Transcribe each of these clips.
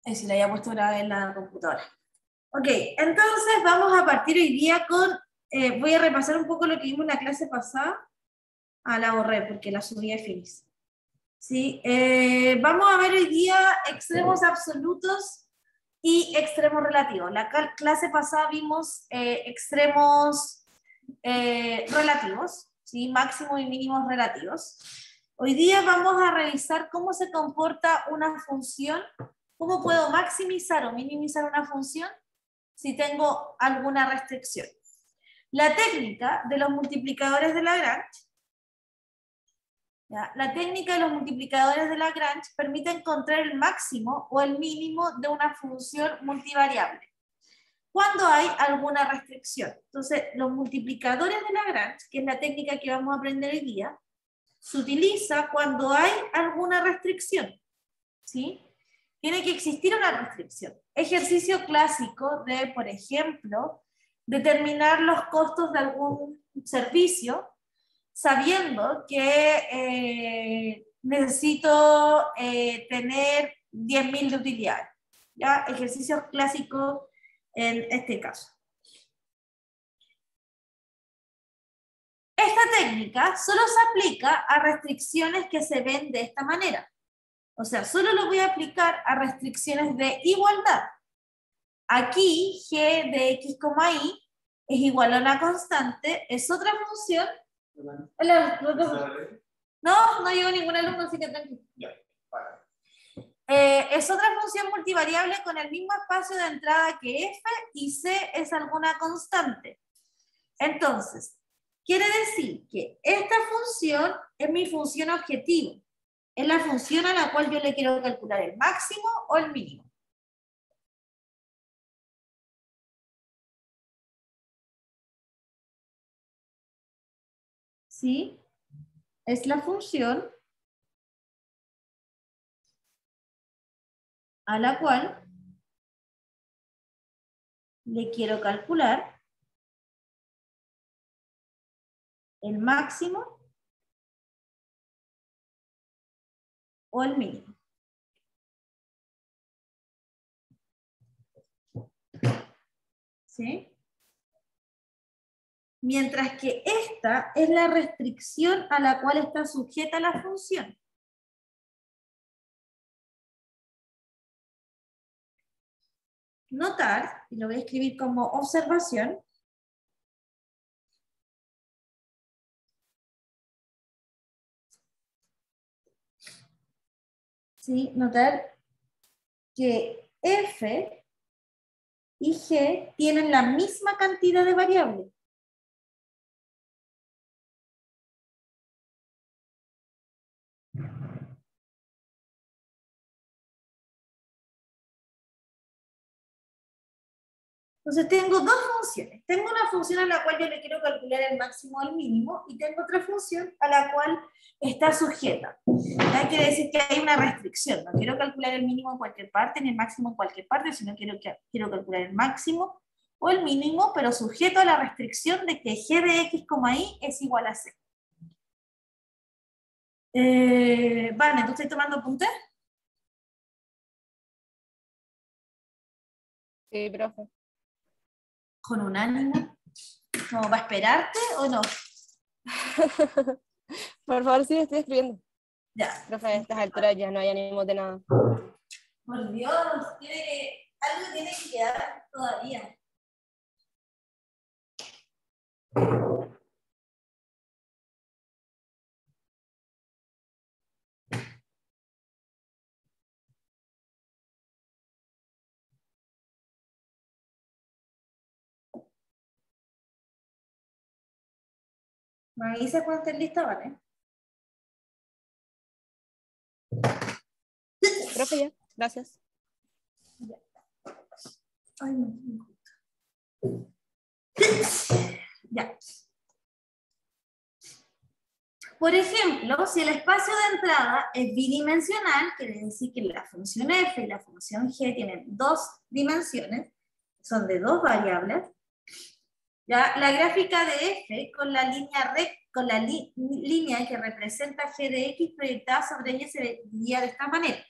Si la había puesto grabada en la computadora. Ok, entonces vamos a partir hoy día con, voy a repasar un poco lo que vimos en la clase pasada. La borré porque la subí a Finis. ¿Sí? Vamos a ver hoy día extremos absolutos y extremos relativos. La clase pasada vimos extremos relativos, ¿sí? Máximos y mínimos relativos. Hoy día vamos a revisar cómo se comporta una función, cómo puedo maximizar o minimizar una función si tengo alguna restricción. La técnica de los multiplicadores de Lagrange, ¿ya? La técnica de los multiplicadores de Lagrange permite encontrar el máximo o el mínimo de una función multivariable cuando hay alguna restricción. Entonces, los multiplicadores de Lagrange, que es la técnica que vamos a aprender hoy día, se utiliza cuando hay alguna restricción, ¿sí? Tiene que existir una restricción. Ejercicio clásico de, por ejemplo, determinar los costos de algún servicio sabiendo que necesito tener 10.000 de utilidades. ¿Ya? Ejercicio clásico en este caso. Esta técnica solo se aplica a restricciones que se ven de esta manera. O sea, solo lo voy a aplicar a restricciones de igualdad. Aquí, g de x, y es igual a una constante, es otra función. Hola, no llegó ningún alumno, así que tranquilo. Es otra función multivariable con el mismo espacio de entrada que f y c es alguna constante. Entonces, quiere decir que esta función es mi función objetivo. Es la función a la cual yo le quiero calcular el máximo o el mínimo. ¿Sí? Es la función a la cual le quiero calcular el máximo o el mínimo. ¿Sí? Mientras que esta es la restricción a la cual está sujeta la función. Notar, y lo voy a escribir como observación, ¿sí? Notar que f y g tienen la misma cantidad de variables. Entonces tengo dos funciones. Tengo una función a la cual yo le quiero calcular el máximo o el mínimo y tengo otra función a la cual está sujeta. ¿Ya? Quiere decir que hay una restricción. No quiero calcular el mínimo en cualquier parte ni el máximo en cualquier parte, sino quiero calcular el máximo o el mínimo, pero sujeto a la restricción de que g de x, y es igual a c. Vale, ¿tú estás tomando apuntes? Sí, profe. Con un ánimo. ¿Cómo va a esperarte o no? Por favor, sí, estoy escribiendo. Ya. Profe, a estas alturas ya no hay ánimo de nada. Por Dios, algo tiene que quedar todavía. Me avisa cuando estés lista, ¿vale? Profe, ya, gracias. Ya. Ay, no me gusta. Ya. Por ejemplo, si el espacio de entrada es bidimensional, quiere decir que la función f y la función g tienen dos dimensiones, son de dos variables. ¿Ya? La gráfica de f con la línea recta, con la línea que representa g de x proyectada sobre ella se vería de esta manera.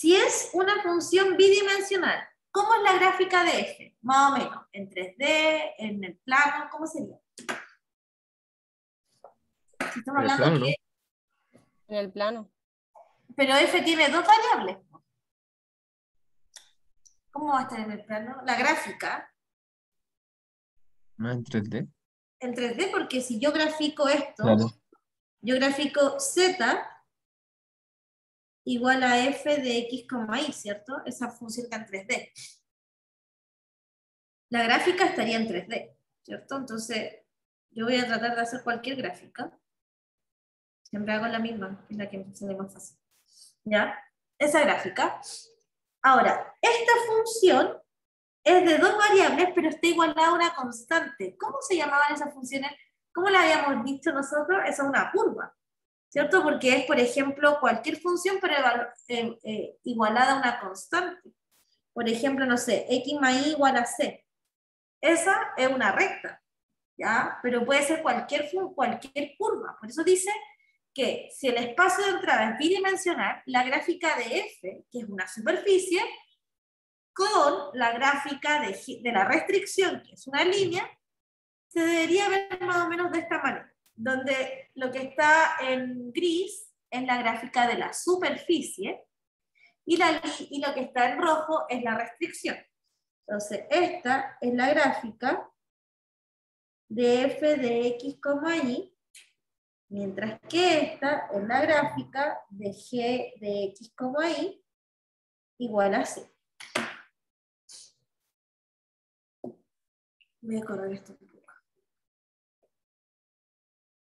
Si es una función bidimensional, ¿cómo es la gráfica de f? Más o menos, en 3D, en el plano, ¿cómo sería? Si estamos En el hablando plano, ¿no? que... En el plano. Pero f tiene dos variables. ¿Cómo va a estar en el plano? La gráfica. Más en 3D. En 3D, porque si yo grafico esto, Claro. yo grafico z igual a f de x, y, ¿cierto? Esa función está en 3D. La gráfica estaría en 3D, ¿cierto? Entonces, yo voy a tratar de hacer cualquier gráfica. Siempre hago la misma, que es la que me sale más fácil. ¿Ya? Esa gráfica. Ahora, esta función es de dos variables, pero está igualada a una constante. ¿Cómo se llamaban esas funciones? ¿Cómo la habíamos dicho nosotros? Esa es una curva, ¿cierto? Porque es, por ejemplo, cualquier función, pero igualada a una constante. Por ejemplo, no sé, x más y igual a c. Esa es una recta, ¿ya? Pero puede ser cualquier curva. Por eso dice que si el espacio de entrada es bidimensional, la gráfica de f, que es una superficie, con la gráfica de la restricción, que es una línea, se debería ver más o menos de esta manera, donde lo que está en gris es la gráfica de la superficie y lo que está en rojo es la restricción. Entonces, esta es la gráfica de f de x, y, mientras que esta es la gráfica de g de x, y igual a c. Voy a correr esto un poco.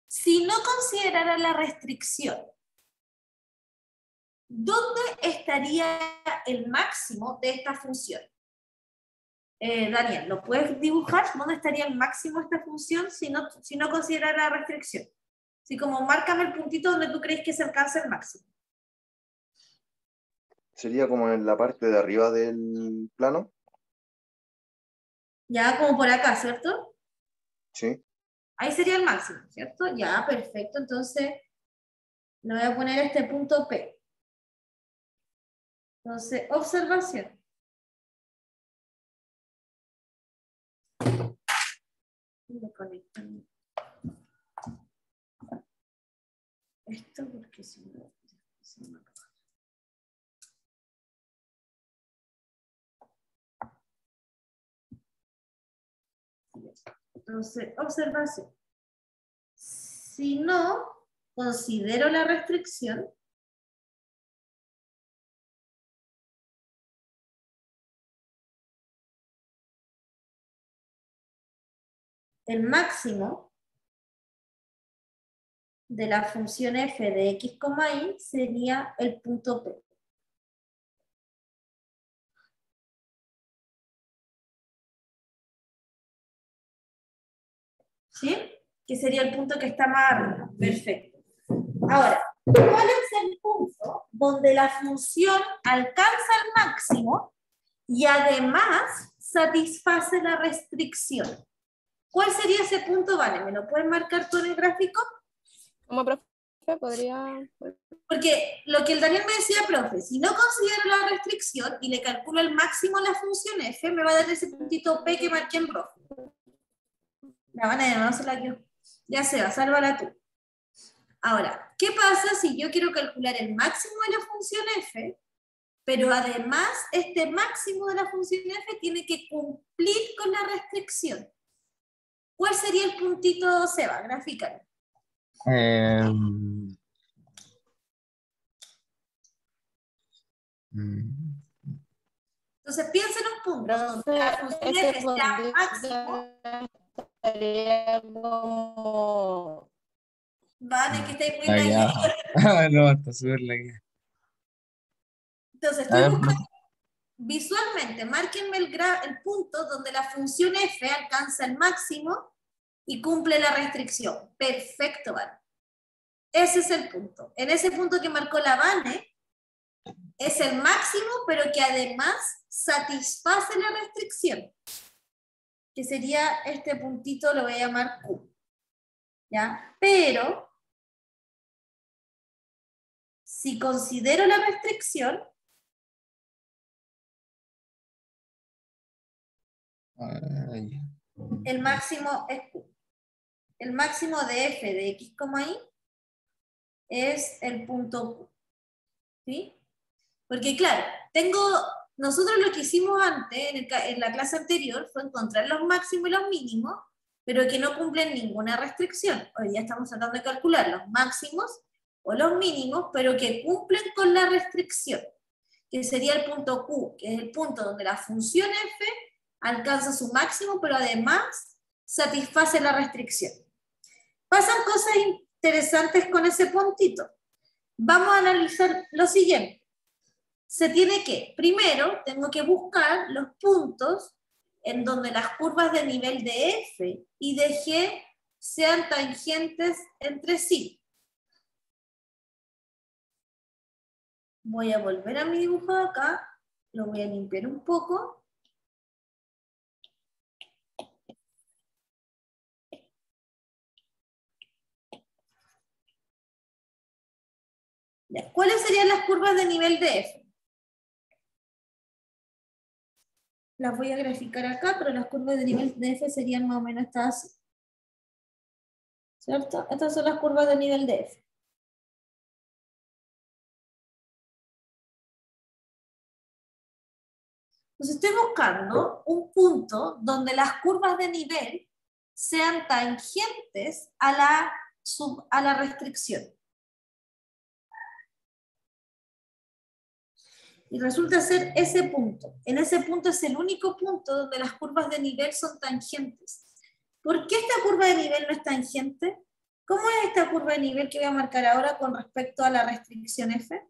Si no considerara la restricción, ¿dónde estaría el máximo de esta función? Daniel, ¿lo puedes dibujar? ¿Dónde estaría el máximo de esta función si no considerara la restricción? Así como márcame el puntito donde tú crees que se alcanza el máximo. Sería como en la parte de arriba del plano. Ya como por acá, ¿cierto? Sí. Ahí sería el máximo, ¿cierto? Ya, perfecto. Entonces, le voy a poner este punto P. Entonces, observación. Me conecto. Esto porque si no... Entonces, observación. Si no considero la restricción, el máximo de la función f de x, y sería el punto P. ¿Sí? Que sería el punto que está más arriba. Perfecto. Ahora, ¿cuál es el punto donde la función alcanza el máximo y además satisface la restricción? ¿Cuál sería ese punto? Vale, ¿me lo pueden marcar tú en el gráfico? Como profe, podría... Porque lo que el Daniel me decía, profe, si no considero la restricción y le calculo el máximo a la función f, me va a dar ese puntito p que marqué en rojo. La van a llamársela yo. Ya se va, sálvala tú. Ahora, ¿qué pasa si yo quiero calcular el máximo de la función f, pero además este máximo de la función f tiene que cumplir con la restricción? ¿Cuál sería el puntito, Seba? Grafícalo. Entonces piensa en un punto donde la función f sea máximo. Estaría como... Vale, que estáis muy Lagueado. calladitos. No, está súper lagueado. Entonces A estoy ver, buscando visualmente, márquenme el punto donde la función f alcanza el máximo y cumple la restricción. Perfecto, Vane. Ese es el punto. En ese punto que marcó la Vane, es el máximo, pero que además satisface la restricción. Que sería este puntito, lo voy a llamar Q. ¿Ya? Pero, si considero la restricción, Ah, ya. El máximo es Q. El máximo de f de x, y es el punto Q. ¿Sí? Porque claro, nosotros lo que hicimos antes, en la clase anterior, fue encontrar los máximos y los mínimos, pero que no cumplen ninguna restricción. Hoy ya estamos tratando de calcular los máximos o los mínimos, pero que cumplen con la restricción, que sería el punto Q, que es el punto donde la función f alcanza su máximo, pero además satisface la restricción. Pasan cosas interesantes con ese puntito. Vamos a analizar lo siguiente. Primero, tengo que buscar los puntos en donde las curvas de nivel de f y de g sean tangentes entre sí. Voy a volver a mi dibujo de acá, lo voy a limpiar un poco. Ya, ¿cuáles serían las curvas de nivel de f? Las voy a graficar acá, pero las curvas de nivel de f serían más o menos estas, ¿cierto? Estas son las curvas de nivel de f. Entonces estoy buscando un punto donde las curvas de nivel sean tangentes a la restricción. Y resulta ser ese punto. En ese punto es el único punto donde las curvas de nivel son tangentes. ¿Por qué esta curva de nivel no es tangente? ¿Cómo es esta curva de nivel que voy a marcar ahora con respecto a la restricción f?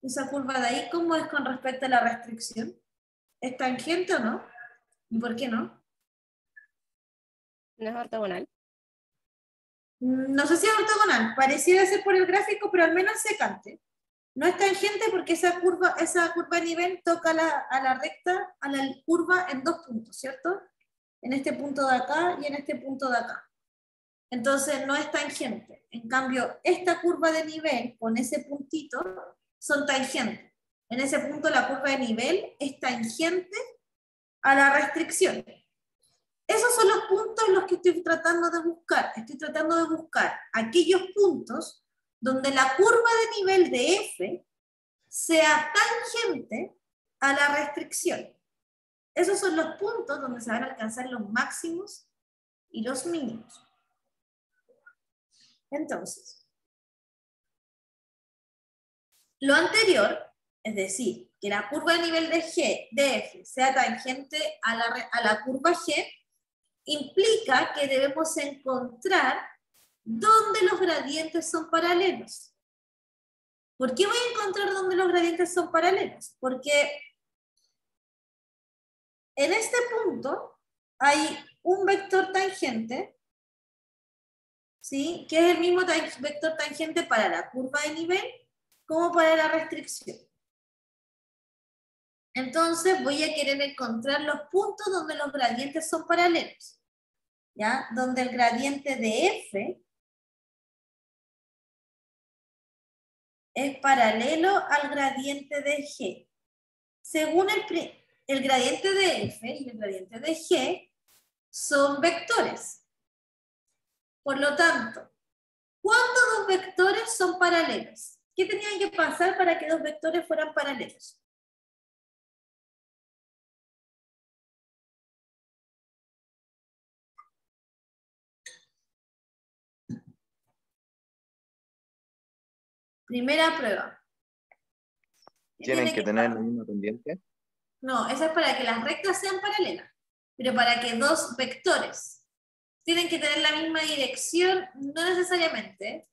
Esa curva de ahí, ¿cómo es con respecto a la restricción? ¿Es tangente o no? ¿Y por qué no? ¿No es ortogonal? No sé si es ortogonal, pareciera ser por el gráfico, pero al menos secante. No es tangente porque esa curva de nivel toca a la recta, a la curva en dos puntos, ¿cierto? En este punto de acá y en este punto de acá. Entonces no es tangente. En cambio, esta curva de nivel con ese puntito son tangentes. En ese punto la curva de nivel es tangente a la restricción. Esos son los puntos en los que estoy tratando de buscar. Estoy tratando de buscar aquellos puntos donde la curva de nivel de f sea tangente a la restricción. Esos son los puntos donde se van a alcanzar los máximos y los mínimos. Entonces, lo anterior, es decir, que la curva de nivel de f sea tangente a la curva g, implica que debemos encontrar dónde los gradientes son paralelos. ¿Por qué voy a encontrar dónde los gradientes son paralelos? Porque en este punto hay un vector tangente, ¿sí? Que es el mismo vector tangente para la curva de nivel como para la restricción. Entonces voy a querer encontrar los puntos donde los gradientes son paralelos, ¿ya? Donde el gradiente de f es paralelo al gradiente de g. Según el gradiente de f y el gradiente de g son vectores. Por lo tanto, ¿cuándo dos vectores son paralelos? ¿Qué tenían que pasar para que dos vectores fueran paralelos? Primera prueba. Tienen que tener la misma pendiente. No, eso es para que las rectas sean paralelas. Pero para que dos vectores tienen que tener la misma dirección, no necesariamente.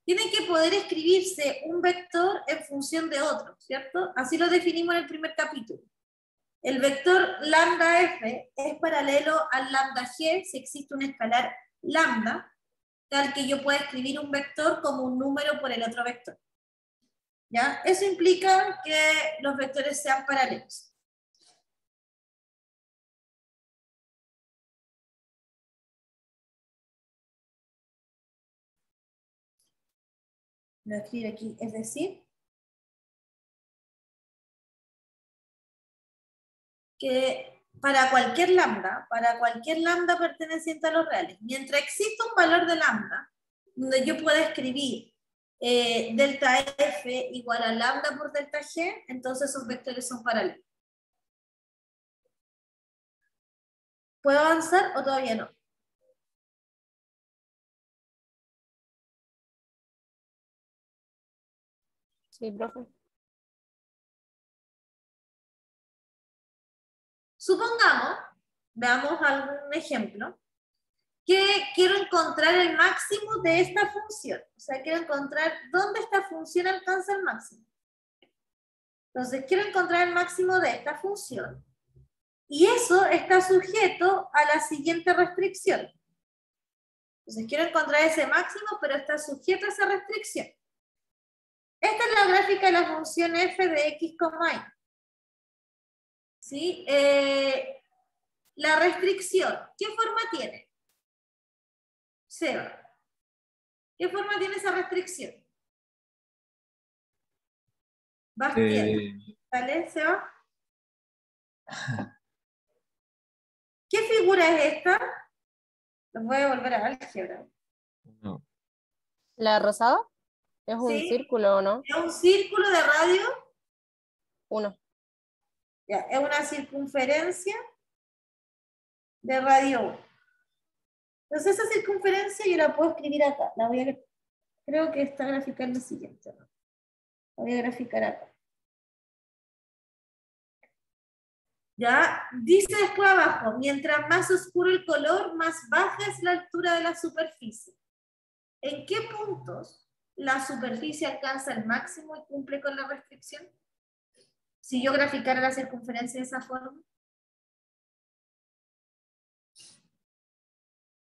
Tiene que poder escribirse un vector en función de otro, ¿cierto? Así lo definimos en el primer capítulo. El vector lambda f es paralelo al lambda g si existe un escalar lambda, tal que yo pueda escribir un vector como un número por el otro vector. ¿Ya? Eso implica que los vectores sean paralelos. Lo escribo aquí, es decir, que para cualquier lambda perteneciente a los reales, mientras exista un valor de lambda, donde yo pueda escribir delta F igual a lambda por delta G, entonces esos vectores son paralelos. ¿Puedo avanzar o todavía no? Sí, profe. Supongamos, veamos algún ejemplo, que quiero encontrar el máximo de esta función. O sea, quiero encontrar dónde esta función alcanza el máximo. Entonces, quiero encontrar el máximo de esta función. Y eso está sujeto a la siguiente restricción. Entonces, quiero encontrar ese máximo, pero está sujeto a esa restricción. Esta es la gráfica de la función f de x, y. ¿Sí? La restricción, ¿qué forma tiene? Seba. ¿Qué forma tiene esa restricción? Bastián. ¿Vale, Seba? ¿Qué figura es esta? Los voy a volver a álgebra. No. ¿La rosada? ¿Es un Sí. círculo o no? ¿Es un círculo de radio? 1. Ya, es una circunferencia de radio 1. Entonces esa circunferencia yo la puedo escribir acá. La voy a, creo que está graficando lo siguiente, ¿no? La voy a graficar acá. Ya, dice después abajo, mientras más oscuro el color, más baja es la altura de la superficie. ¿En qué puntos la superficie alcanza el máximo y cumple con la restricción? Si yo graficara la circunferencia de esa forma.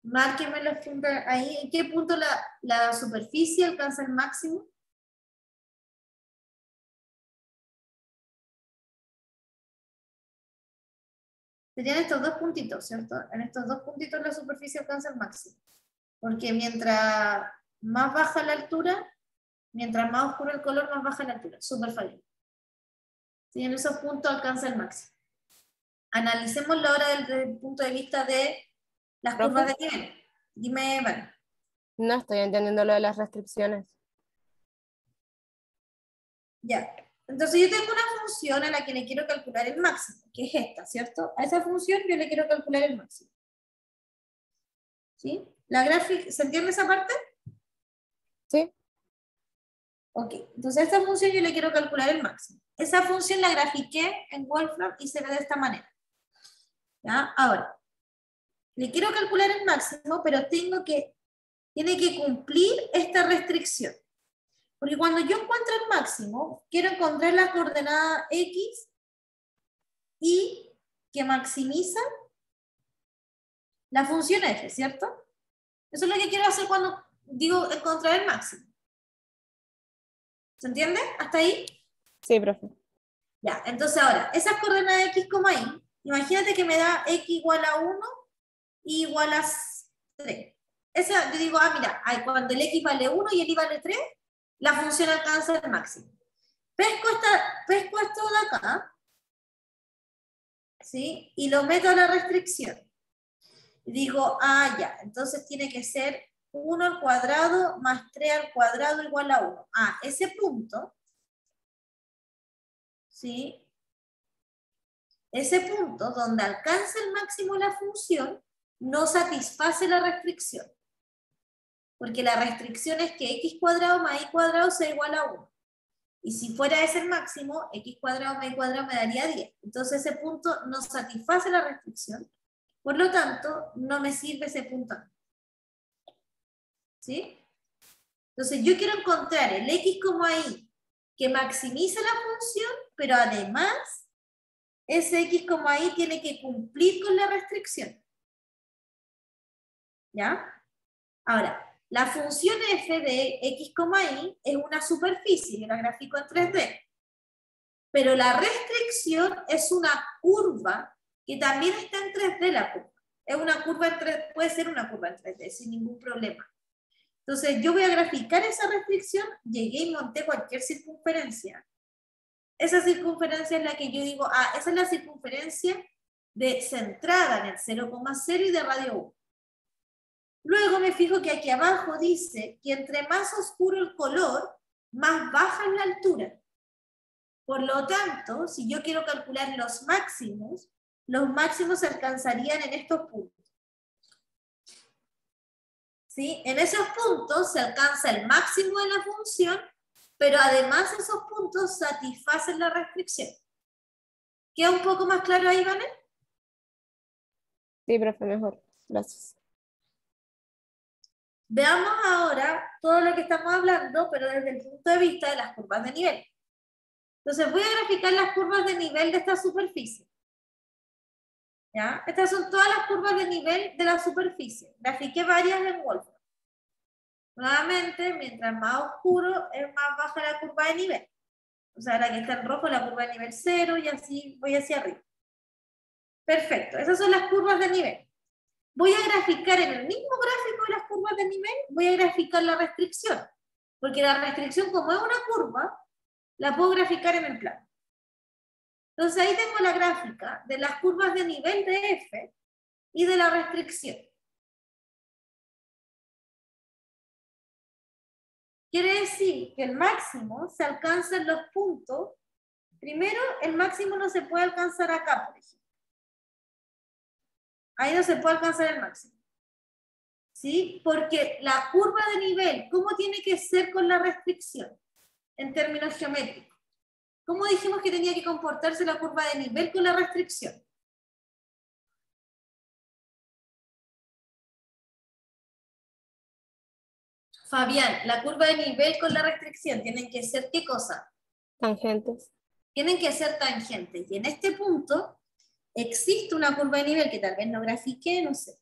Márquenme los puntos ahí. ¿En qué punto la superficie alcanza el máximo? Serían estos dos puntitos, ¿cierto? En estos dos puntitos la superficie alcanza el máximo. Porque mientras más baja la altura, mientras más oscuro el color, más baja la altura. Súper fácil. ¿Sí? En esos puntos alcanza el máximo. Analicémoslo ahora desde el punto de vista de las ¿Profe? curvas de nivel. Dime, Vale. No estoy entendiendo lo de las restricciones. Ya. Entonces yo tengo una función a la que le quiero calcular el máximo, que es esta, ¿cierto? A esa función yo le quiero calcular el máximo. ¿Sí? La gráfica, ¿se entiende esa parte? ¿Sí? Ok, entonces a esta función yo le quiero calcular el máximo. Esa función la grafiqué en Wolfram y se ve de esta manera. ¿Ya? Ahora, le quiero calcular el máximo, pero tiene que cumplir esta restricción. Porque cuando yo encuentro el máximo, quiero encontrar la coordenada x y que maximiza la función f, ¿cierto? Eso es lo que quiero hacer cuando digo encontrar el máximo. ¿Se entiende? ¿Hasta ahí? Sí, profe. Ya, entonces ahora, esas coordenadas x, y, imagínate que me da x igual a 1 y igual a 3. Esa, yo digo, mira, cuando el x vale 1 y el y vale 3, la función alcanza el máximo. Pesco esto de acá, ¿sí? Y lo meto a la restricción. Y digo, ya, entonces tiene que ser 1 al cuadrado más 3 al cuadrado igual a 1. Ese punto, ¿sí? Ese punto donde alcanza el máximo la función no satisface la restricción. Porque la restricción es que x cuadrado más y cuadrado sea igual a 1. Y si fuera ese el máximo, x cuadrado más y cuadrado me daría 10. Entonces ese punto no satisface la restricción. Por lo tanto, no me sirve ese punto. ¿Sí? Entonces yo quiero encontrar el x, y que maximice la función, pero además ese x, y tiene que cumplir con la restricción. ¿Ya? Ahora, la función f de x, y es una superficie, yo la grafico en 3D. Pero la restricción es una curva que también está en 3D la curva. Es una curva en 3D, puede ser una curva en 3D sin ningún problema. Entonces yo voy a graficar esa restricción, llegué y monté cualquier circunferencia. esa circunferencia es la que yo digo, esa es la circunferencia de centrada en el 0,0 y de radio 1. Luego me fijo que aquí abajo dice que entre más oscuro el color, más baja es la altura. Por lo tanto, si yo quiero calcular los máximos se alcanzarían en estos puntos. ¿Sí? En esos puntos se alcanza el máximo de la función, pero además esos puntos satisfacen la restricción. ¿Queda un poco más claro ahí, Vanel? Sí, profe, mejor. Gracias. Veamos ahora todo lo que estamos hablando, pero desde el punto de vista de las curvas de nivel. Entonces voy a graficar las curvas de nivel de esta superficie. ¿Ya? Estas son todas las curvas de nivel de la superficie. Grafiqué varias en Wolfram. Nuevamente, mientras más oscuro, es más baja la curva de nivel. O sea, la que está en rojo, la curva de nivel 0, y así voy hacia arriba. Perfecto, esas son las curvas de nivel. Voy a graficar en el mismo gráfico de las curvas de nivel, voy a graficar la restricción. Porque la restricción, como es una curva, la puedo graficar en el plano. Entonces ahí tengo la gráfica de las curvas de nivel de F y de la restricción. Quiere decir que el máximo se alcanza en los puntos. Primero, el máximo no se puede alcanzar acá, por ejemplo. Ahí no se puede alcanzar el máximo. ¿Sí? Porque la curva de nivel, ¿cómo tiene que ser con la restricción? En términos geométricos. ¿Cómo dijimos que tenía que comportarse la curva de nivel con la restricción? Fabián, la curva de nivel con la restricción, ¿tienen que ser qué cosa? Tangentes. Tienen que ser tangentes. Y en este punto existe una curva de nivel que tal vez no grafiqué, no sé.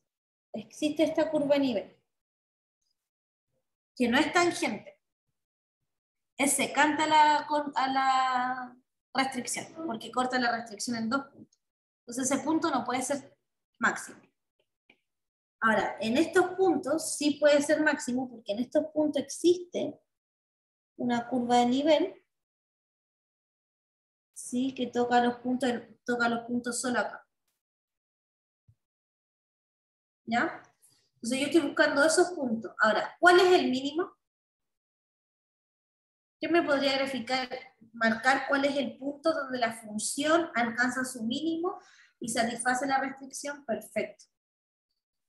Existe esta curva de nivel. Que no es tangente. Es secante a la restricción, porque corta la restricción en 2 puntos. Entonces ese punto no puede ser máximo. Ahora, en estos puntos sí puede ser máximo, porque en estos puntos existe una curva de nivel, ¿sí? Que toca los puntos solo acá. ¿Ya? Entonces yo estoy buscando esos puntos. Ahora, ¿cuál es el mínimo? ¿Qué me podría graficar? Marcar cuál es el punto donde la función alcanza su mínimo y satisface la restricción. Perfecto.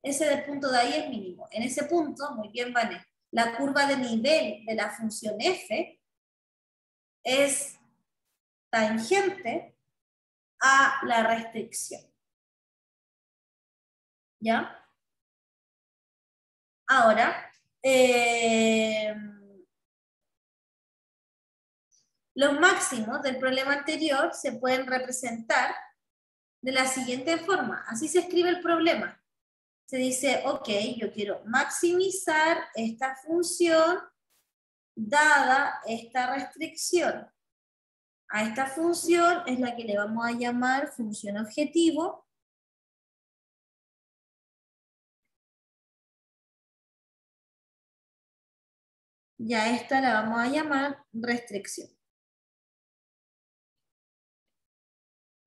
Ese del punto de ahí es mínimo. En ese punto, muy bien, Vanessa, la curva de nivel de la función f es tangente a la restricción. ¿Ya? Ahora, los máximos del problema anterior se pueden representar de la siguiente forma. Así se escribe el problema. Se dice, ok, yo quiero maximizar esta función dada esta restricción. A esta función es la que le vamos a llamar función objetivo. Y a esta la vamos a llamar restricción.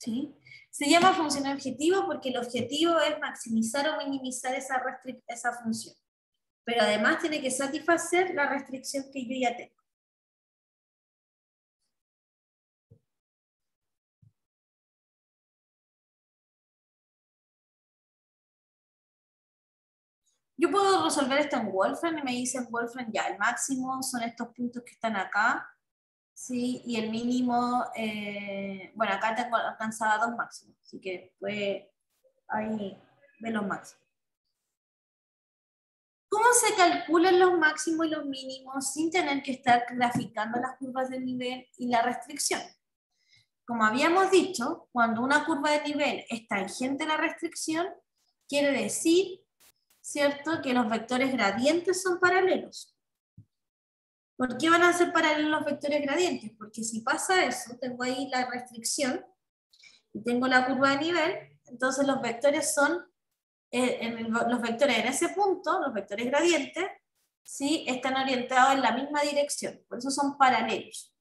¿Sí? Se llama función objetivo porque el objetivo es maximizar o minimizar esa función. Pero además tiene que satisfacer la restricción que yo ya tengo. Yo puedo resolver esto en Wolfram y me dice en Wolfram ya, el máximo son estos puntos que están acá, ¿sí? Y el mínimo, bueno, acá tengo alcanzado 2 máximos, así que pues ahí de los máximos. ¿Cómo se calculan los máximos y los mínimos sin tener que estar graficando las curvas de nivel y la restricción? Como habíamos dicho, cuando una curva de nivel es tangente a la restricción, quiere decir, ¿cierto?, que los vectores gradientes son paralelos. ¿Por qué van a ser paralelos los vectores gradientes? Porque si pasa eso, tengo ahí la restricción y tengo la curva de nivel, entonces los vectores son, los vectores en ese punto, los vectores gradientes, ¿sí?, están orientados en la misma dirección, por eso son paralelos.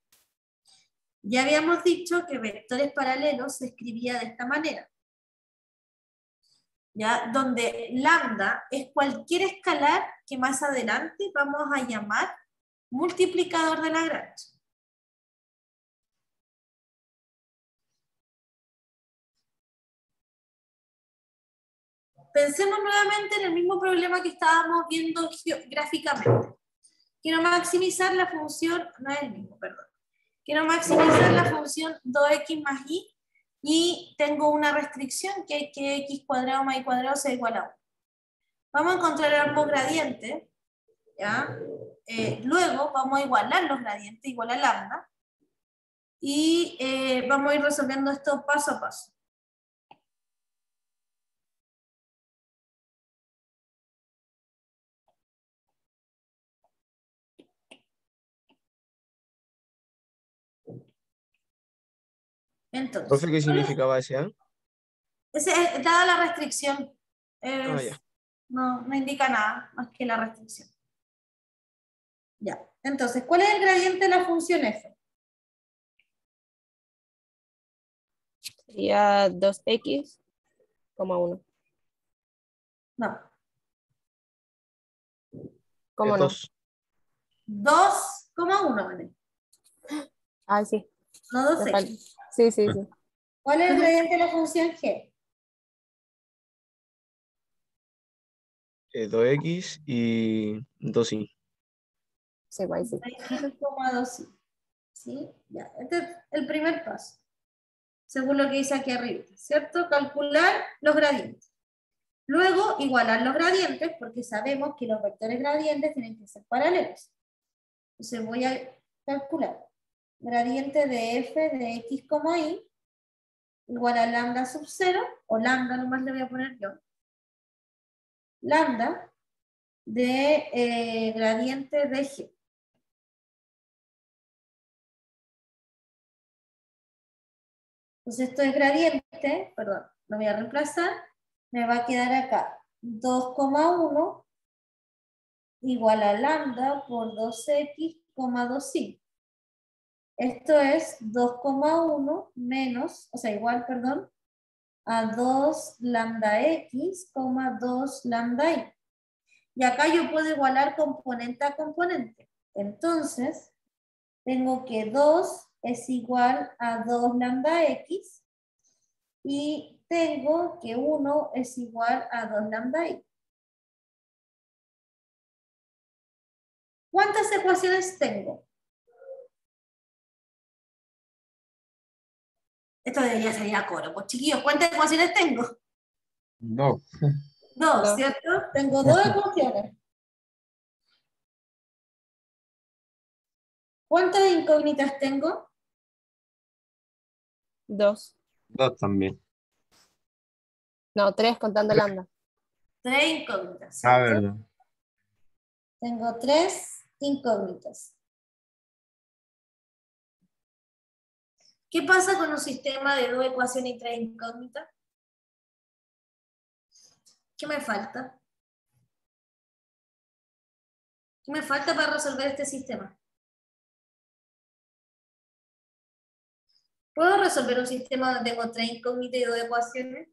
Ya habíamos dicho que vectores paralelos se escribía de esta manera, ¿ya? Donde lambda es cualquier escalar que más adelante vamos a llamar multiplicador de Lagrange. Pensemos nuevamente en el mismo problema que estábamos viendo gráficamente. Quiero maximizar la función, no es el mismo, perdón. Quiero maximizar la función 2x más y tengo una restricción que es que x cuadrado más y cuadrado sea igual a 1. Vamos a encontrar ambos gradientes, ¿ya? Luego vamos a igualar los gradientes igual a lambda y vamos a ir resolviendo esto paso a paso. Entonces, Profe, ¿qué significaba ese A? Dada la restricción, Ya. no indica nada más que la restricción. Ya, entonces, ¿cuál es el gradiente de la función f? Sería 2x, 1. No, ¿Cómo Es no? 2. 2,1, ¿vale? Ah, sí. No Me 2x. falta. Sí, sí, sí. ¿Cuál es el gradiente de la función g? 2x y 2y. Sí, guay, sí. 6,2. ¿Sí? Ya, este es el primer paso, según lo que dice aquí arriba, ¿cierto? Calcular los gradientes. Luego, igualar los gradientes, porque sabemos que los vectores gradientes tienen que ser paralelos. Entonces voy a calcular gradiente de f de x, y igual a lambda sub 0, o lambda nomás le voy a poner yo. Lambda de gradiente de g. Entonces esto es gradiente, perdón, lo voy a reemplazar, me va a quedar acá 2,1 igual a lambda por 2x, 2y. Esto es 2,1 menos, o sea, igual, perdón, a 2 lambda x, 2 lambda y. Y acá yo puedo igualar componente a componente. Entonces, tengo que 2 es igual a 2 lambda x y tengo que 1 es igual a 2 lambda y. ¿Cuántas ecuaciones tengo? Esto debería salir a coro. Pues chiquillos, ¿cuántas ecuaciones tengo? No. Dos, Dos. ¿cierto? Tengo dos ecuaciones. ¿Cuántas incógnitas tengo? 2. Dos también. No, 3 contando lambda. Tres incógnitas, Ah, ¿cierto? verdad. Tengo tres incógnitas. ¿Qué pasa con un sistema de dos ecuaciones y tres incógnitas? ¿Qué me falta? ¿Qué me falta para resolver este sistema? ¿Puedo resolver un sistema donde tengo tres incógnitas y dos ecuaciones?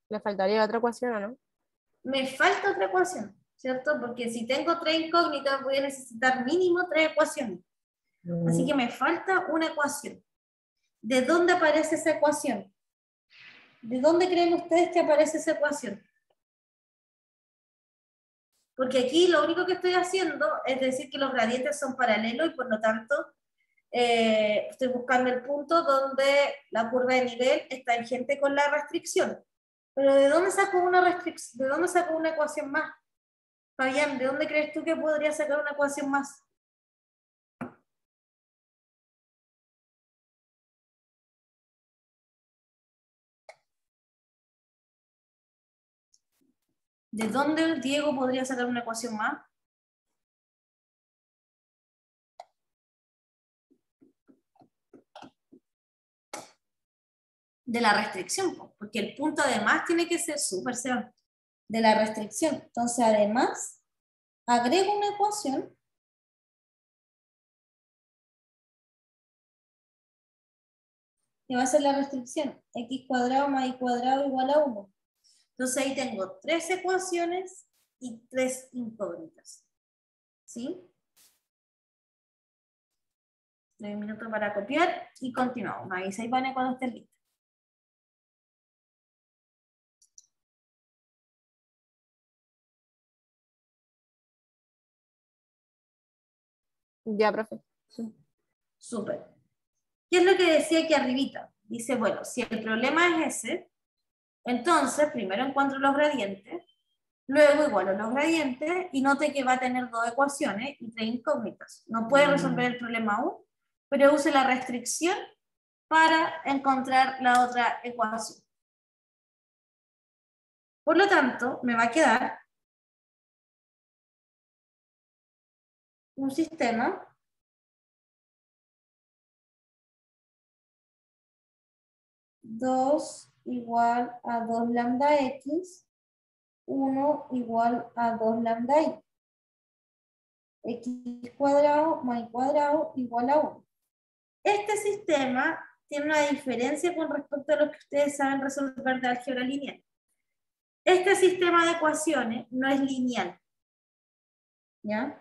Le faltaría otra ecuación, ¿o no? Me falta otra ecuación, ¿cierto? Porque si tengo tres incógnitas voy a necesitar mínimo tres ecuaciones. Así que me falta una ecuación. ¿De dónde aparece esa ecuación? ¿De dónde creen ustedes que aparece esa ecuación? Porque aquí lo único que estoy haciendo es decir que los gradientes son paralelos y por lo tanto estoy buscando el punto donde la curva de nivel es tangente con la restricción. Pero ¿de dónde saco una restricción? ¿De dónde saco una ecuación más? Fabián, ¿de dónde crees tú que podría sacar una ecuación más? ¿De dónde Diego podría sacar una ecuación más? De la restricción, porque el punto además tiene que ser súper cero. De la restricción. Entonces, además, agrego una ecuación que va a ser la restricción, x cuadrado más y cuadrado igual a 1. Entonces ahí tengo 3 ecuaciones y 3 incógnitas. ¿Sí? 3 minutos para copiar y continuamos. Me avisa Ivane cuando esté listo. Ya, profe. Súper. ¿Qué es lo que decía aquí arribita? Dice, bueno, si el problema es ese, entonces primero encuentro los gradientes, luego igualo los gradientes y note que va a tener 2 ecuaciones y 3 incógnitas. No puede resolver el problema aún, pero use la restricción para encontrar la otra ecuación. Por lo tanto, me va a quedar un sistema dos igual a 2 lambda x, 1 igual a 2 lambda y. X cuadrado más y cuadrado igual a 1. Este sistema tiene una diferencia con respecto a lo que ustedes saben resolver de álgebra lineal. Este sistema de ecuaciones no es lineal. ¿Ya?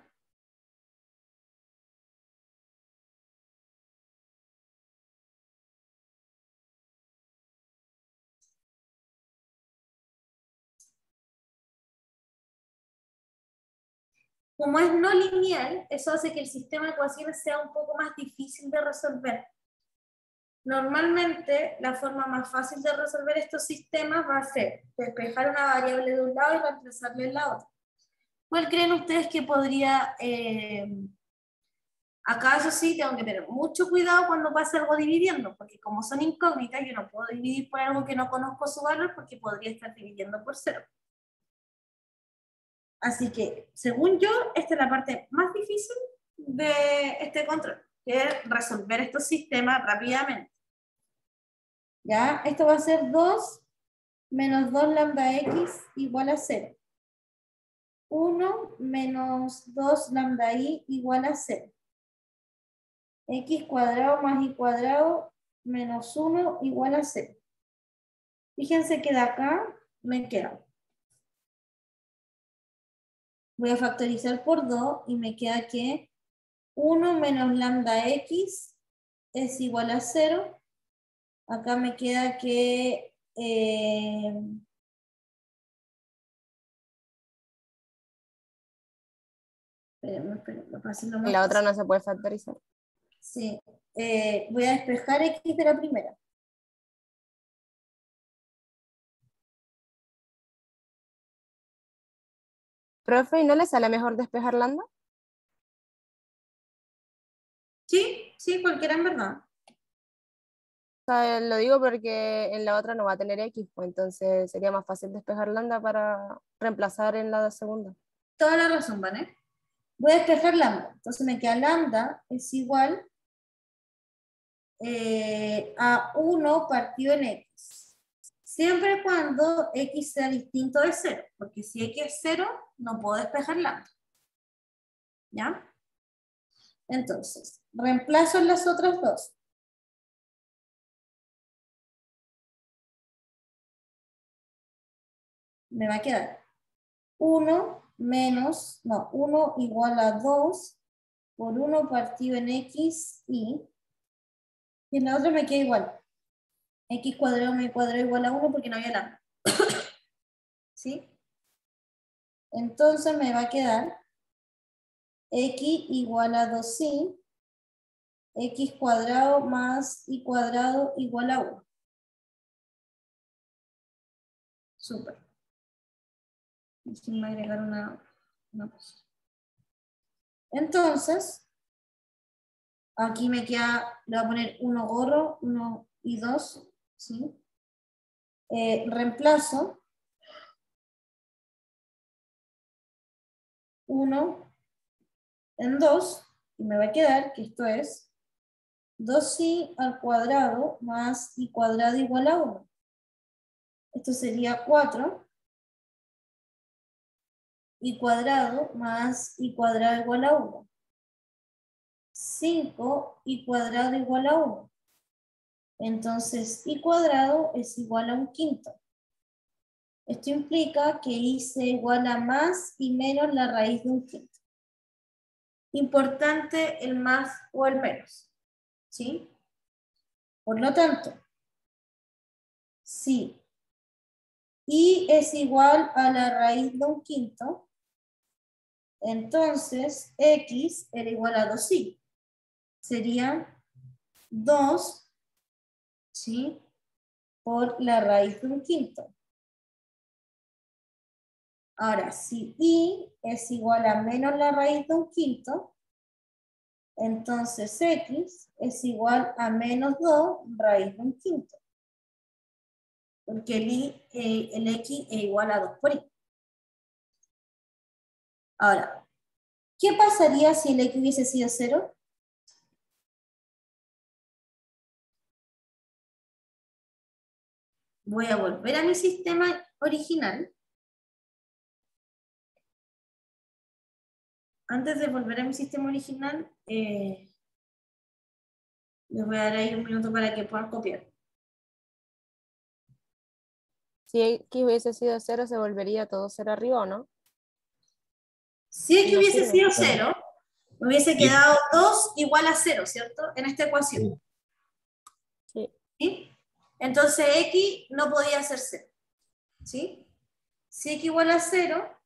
Como es no lineal, eso hace que el sistema de ecuaciones sea un poco más difícil de resolver. Normalmente, la forma más fácil de resolver estos sistemas va a ser despejar una variable de un lado y reemplazarla en la otra. ¿Cuál creen ustedes que podría... Acá eso sí, tengo que tener mucho cuidado cuando pase algo dividiendo, porque como son incógnitas, yo no puedo dividir por algo que no conozco su valor, porque podría estar dividiendo por 0. Así que, según yo, esta es la parte más difícil de este control, que es resolver estos sistemas rápidamente. ¿Ya? Esto va a ser 2 menos 2 lambda x igual a 0. 1 menos 2 lambda y igual a 0. X cuadrado más y cuadrado menos 1 igual a 0. Fíjense que de acá me queda. Voy a factorizar por 2 y me queda que 1 menos lambda x es igual a 0. Acá me queda que... espérenme, para hacerlo más La otra fácil. no se puede factorizar. Sí. Voy a despejar x de la primera. Profe, ¿y no le sale mejor despejar lambda? Sí, sí, cualquiera en verdad. O sea, lo digo porque en la otra no va a tener x, pues entonces sería más fácil despejar lambda para reemplazar en la segunda. Toda la razón, ¿vale? Voy a despejar lambda. Entonces me queda lambda es igual a 1 partido en x. Siempre cuando x sea distinto de 0. Porque si x es 0, no puedo despejar lambda. ¿Ya? Entonces, reemplazo en las otras dos. Me va a quedar 1 menos, no, 1 igual a 2 por 1 partido en x y en la otra me queda igual. X cuadrado me cuadrado igual a 1 porque no había lambda. ¿Sí? Entonces me va a quedar x igual a 2y, x cuadrado más y cuadrado igual a 1. Súper. Déjenme agregar una cosa. Entonces, aquí me queda, le voy a poner 1 gorro, 1 y 2, ¿sí? Reemplazo 1 en 2 y me va a quedar que esto es 2y al cuadrado más y cuadrado igual a 1. Esto sería 4 y cuadrado más y cuadrado igual a 1. 5 y cuadrado igual a 1. Entonces, y cuadrado es igual a un quinto. Esto implica que y se iguala a más y menos la raíz de un quinto. Importante el más o el menos, ¿sí? Por lo tanto, si y es igual a la raíz de un quinto, entonces x era igual a 2y. Sería 2, ¿sí? Por la raíz de un quinto. Ahora, si y es igual a menos la raíz de un quinto, entonces x es igual a menos 2 raíz de un quinto. Porque el x es igual a 2 por y. Ahora, ¿qué pasaría si el x hubiese sido 0? Voy a volver a mi sistema original. Antes de volver a mi sistema original, les voy a dar ahí un minuto para que puedan copiar. Si X hubiese sido 0, se volvería todo 0 arriba, ¿o no? Si x No hubiese sirve. sido 0, me hubiese quedado 2 igual a 0, ¿cierto? En esta ecuación. Sí. ¿Sí? Entonces x no podía ser 0. ¿Sí? Si x igual a 0,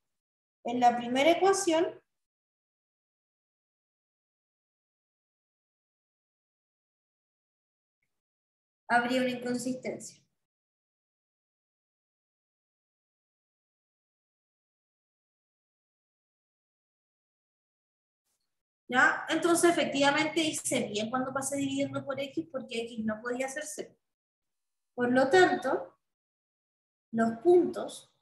en la primera ecuación, habría una inconsistencia. ¿Ya? Entonces, efectivamente, hice bien cuando pasé dividiendo por x, porque x no podía ser 0. Por lo tanto, los puntos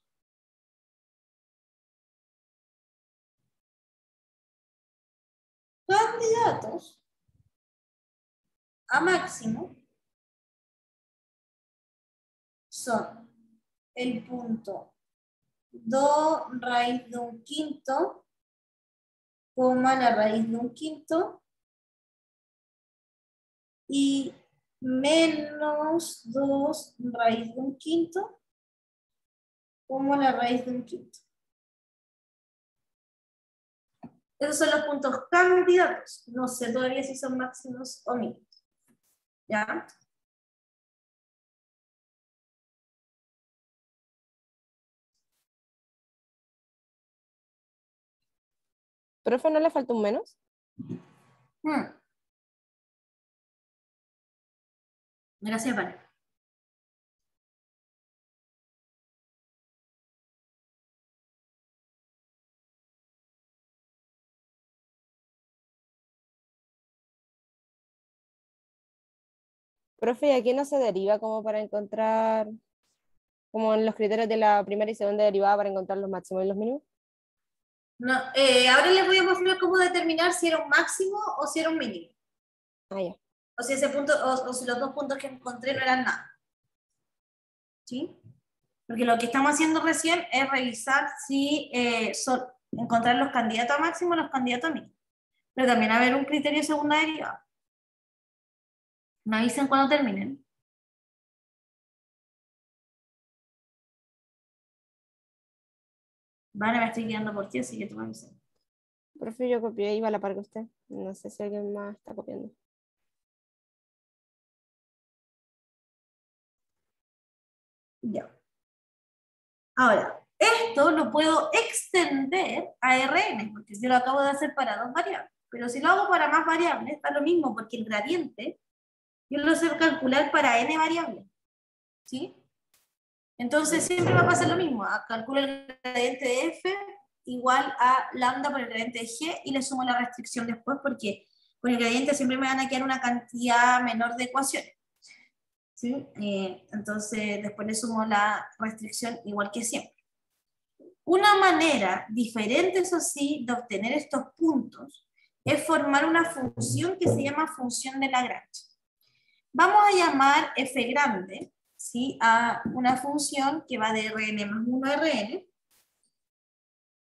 candidatos a máximo son el punto 2 raíz de un quinto, coma la raíz de un quinto, y menos 2 raíz de un quinto, como la raíz de un quinto. Esos son los puntos candidatos. No sé todavía si son máximos o mínimos. ¿Ya? ¿Profe, no le falta un menos? Gracias, Vale. Profe, ¿y aquí no se deriva como para encontrar, como en los criterios de la primera y segunda derivada para encontrar los máximos y los mínimos? No, ahora les voy a mostrar cómo determinar si era un máximo o si era un mínimo. Ah, ya. O si ese punto, o si los dos puntos que encontré no eran nada. ¿Sí? Porque lo que estamos haciendo recién es revisar si encontrar los candidatos a máximo y los candidatos a mínimo. Pero también va a haber un criterio de segunda derivada. Me avisen cuando terminen. Vale, me estoy guiando por ti, así que tú me avisas. Profe, yo copié, iba a la par que usted. No sé si alguien más está copiando. Ya. Ahora, esto lo puedo extender a Rn, porque yo lo acabo de hacer para 2 variables. Pero si lo hago para más variables, está lo mismo, porque el gradiente yo lo sé calcular para n variables. ¿Sí? Entonces siempre va a pasar lo mismo. Calculo el gradiente de f igual a lambda por el gradiente de g y le sumo la restricción después, porque con el gradiente siempre me van a quedar una cantidad menor de ecuaciones. ¿Sí? Entonces después le sumo la restricción igual que siempre. Una manera diferente, eso sí, de obtener estos puntos es formar una función que se llama función de Lagrange. Vamos a llamar f grande, ¿sí?, a una función que va de Rn más 1 a Rn,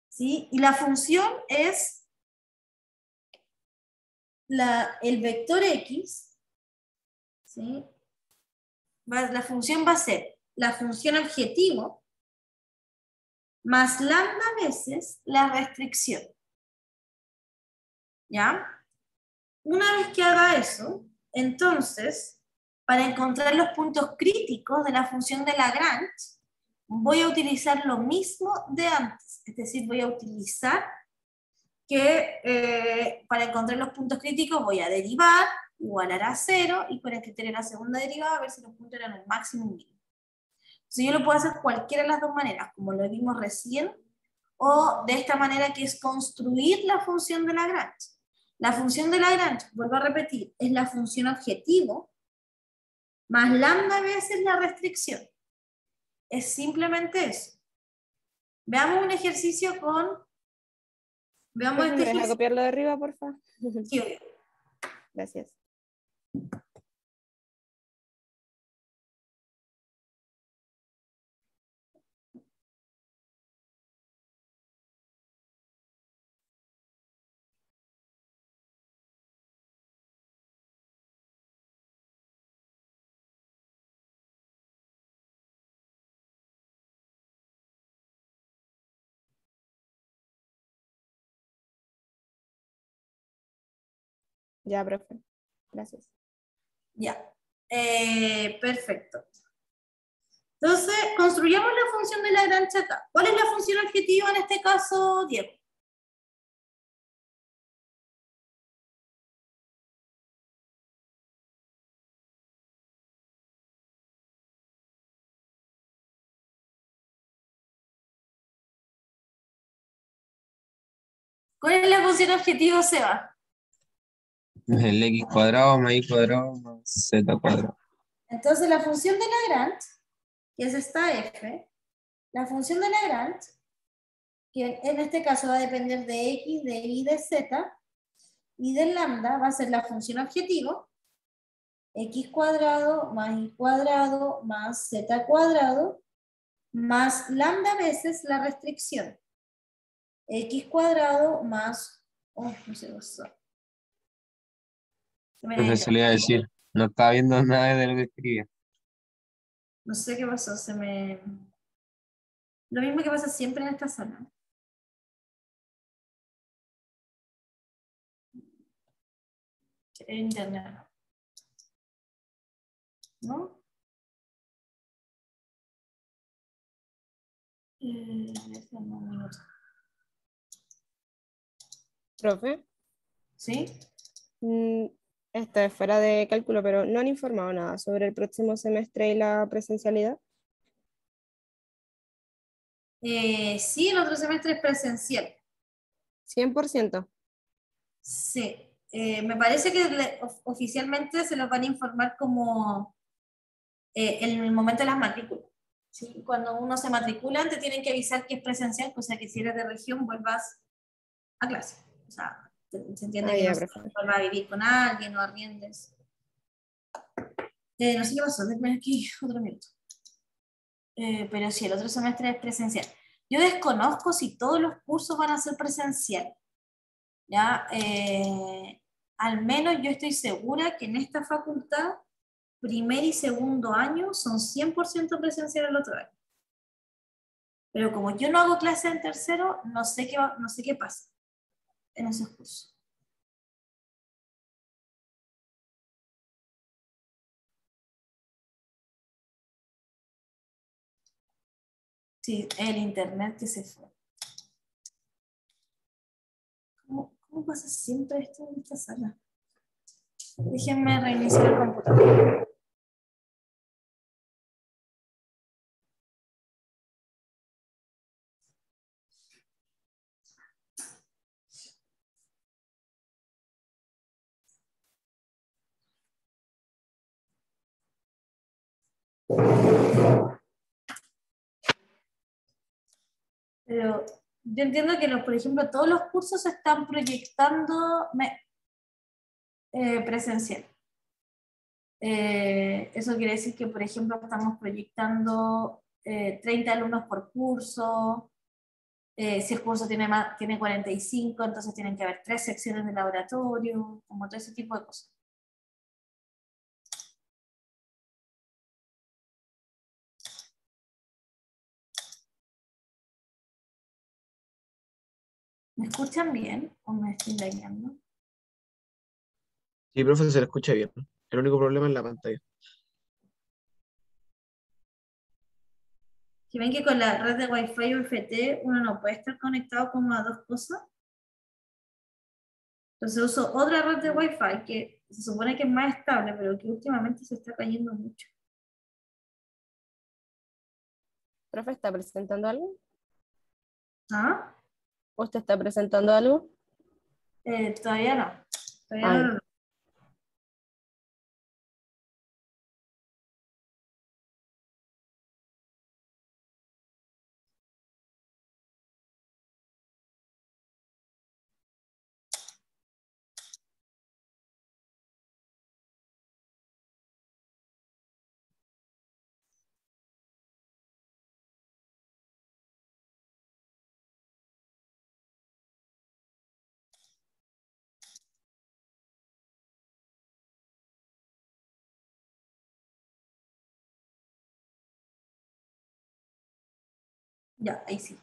¿sí? Y la función es el vector x, ¿sí?, La función va a ser la función objetivo más lambda veces la restricción. ¿Ya? Una vez que haga eso, entonces, para encontrar los puntos críticos de la función de Lagrange, voy a utilizar lo mismo de antes. Es decir, voy a utilizar que para encontrar los puntos críticos voy a derivar, igualar a 0, y con el criterio de la segunda derivada a ver si los puntos eran un máximo o un mínimo. Entonces yo lo puedo hacer cualquiera de las dos maneras, como lo vimos recién, o de esta manera que es construir la función de Lagrange. La función de Lagrange, vuelvo a repetir, es la función objetivo más lambda veces la restricción. Es simplemente eso. Veamos un ejercicio con... Veamos Profe, este ¿me deja ejercicio. copiarlo de arriba, por favor? Sí, obvio. Gracias. Ya, profe. Gracias. Ya. Perfecto. Entonces, construyamos la función de Lagrange acá. ¿Cuál es la función objetiva en este caso, Diego? ¿Cuál es la función objetivo, Seba? El x cuadrado más y cuadrado más z cuadrado. Entonces, la función de Lagrange, que es esta f, la función de Lagrange, que en este caso va a depender de x, de y, de z, y del lambda va a ser la función objetivo, x cuadrado más y cuadrado más z cuadrado, más lambda veces la restricción. X cuadrado más... Oh, no sé qué pasó. Eso le iba a decir. No estaba viendo nada de lo que escribía. No sé qué pasó, Lo mismo que pasa siempre en esta sala. En internet, ¿no? Un minuto. Profe, ¿Sí? esto es fuera de cálculo, pero no han informado nada sobre el próximo semestre y la presencialidad. Sí, el otro semestre es presencial. 100%. Sí. Me parece que oficialmente se los van a informar como en el momento de las matrículas. ¿Sí? Cuando uno se matricula, te tienen que avisar que es presencial, cosa que si eres de región vuelvas a clase. O sea, se entiende que Ya, no se profe. vuelva a vivir con alguien o arriendes. No sé qué pasó, déjame aquí otro minuto. Pero sí, el otro semestre es presencial. Yo desconozco si todos los cursos van a ser presencial. ¿Ya? Al menos yo estoy segura que en esta facultad, primer y segundo año son 100% presencial el otro año. Pero como yo no hago clase en tercero, no sé qué pasa en esos cursos. Sí, el internet que se fue. ¿Cómo pasa siempre esto en esta sala? Déjenme reiniciar el computador. Pero yo entiendo que, por ejemplo, todos los cursos se están proyectando presencial. Eso quiere decir que, por ejemplo, estamos proyectando 30 alumnos por curso. Si el curso tiene 45, entonces tienen que haber 3 secciones de laboratorio, como todo ese tipo de cosas. ¿Me escuchan bien o me estoy dañando? Sí, profe, se le escucha bien. El único problema es la pantalla. Si ven que con la red de Wi-Fi UFT uno no puede estar conectado como a dos cosas. Entonces uso otra red de Wi-Fi que se supone que es más estable, pero que últimamente se está cayendo mucho. ¿Profe está presentando algo? ¿Ah? ¿Usted está presentando algo? Todavía no. Todavía Ay, no. Ya, ahí sí.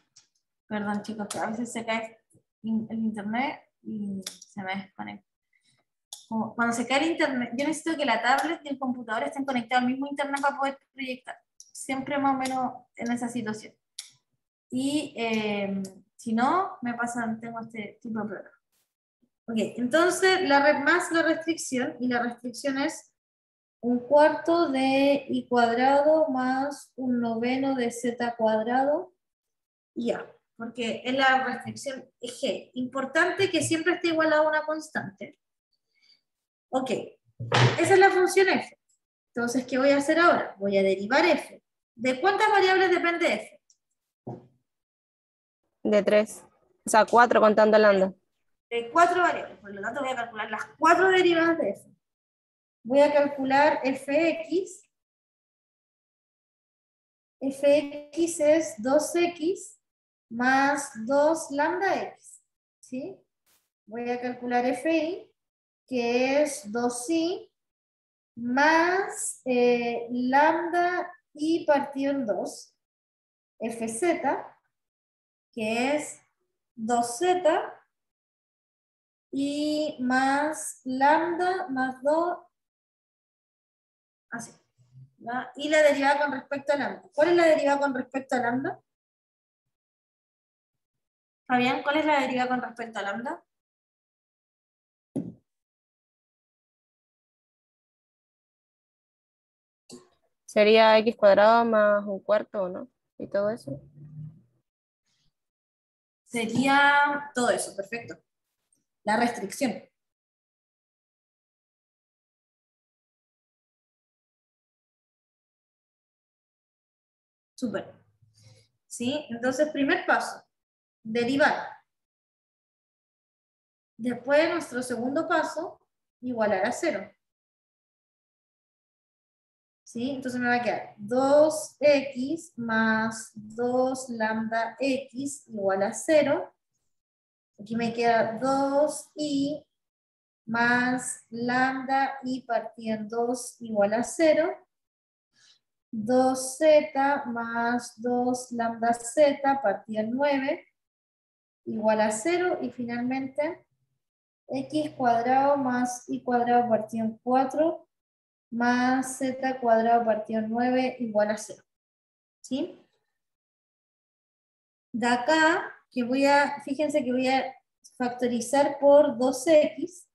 Perdón, chicos, que a veces se cae el internet y se me desconecta. Cuando se cae el internet, yo necesito que la tablet y el computador estén conectados al mismo internet para poder proyectar. Siempre más o menos en esa situación. Y si no, me pasan, tengo este tipo de problema. Ok, entonces la red más la restricción, y la restricción es 1/4 de i cuadrado más 1/9 de z cuadrado, y ya, porque es la restricción g. Importante que siempre esté igual a una constante. Ok, esa es la función f. Entonces, ¿qué voy a hacer ahora? Voy a derivar f. ¿De cuántas variables depende f? de 3. O sea, 4 contando lambda. De 4 variables. Por lo tanto, voy a calcular las 4 derivadas de f. Voy a calcular fx. Fx es 2x más 2 lambda x. ¿Sí? Voy a calcular fi, que es 2i más lambda i partido en 2. Fz, que es 2z y más lambda más 2, así. ¿Ya? Y la derivada con respecto a lambda. ¿Cuál es la derivada con respecto a lambda? Fabián, ¿cuál es la derivada con respecto a lambda? Sería x cuadrado más 1/4, ¿no? Y todo eso. Sería todo eso, perfecto. La restricción. Súper. ¿Sí? Entonces, primer paso, derivar. Después, nuestro segundo paso, igualar a 0. ¿Sí? Entonces me va a quedar 2x más 2 lambda x igual a 0. Aquí me queda 2i más lambda i partido en 2 igual a 0. 2z más 2 lambda z partido en 9 igual a 0. Y finalmente x cuadrado más i cuadrado partido en 4 más z cuadrado partido en 9 igual a 0. ¿Sí? De acá, fíjense que voy a factorizar por 2x,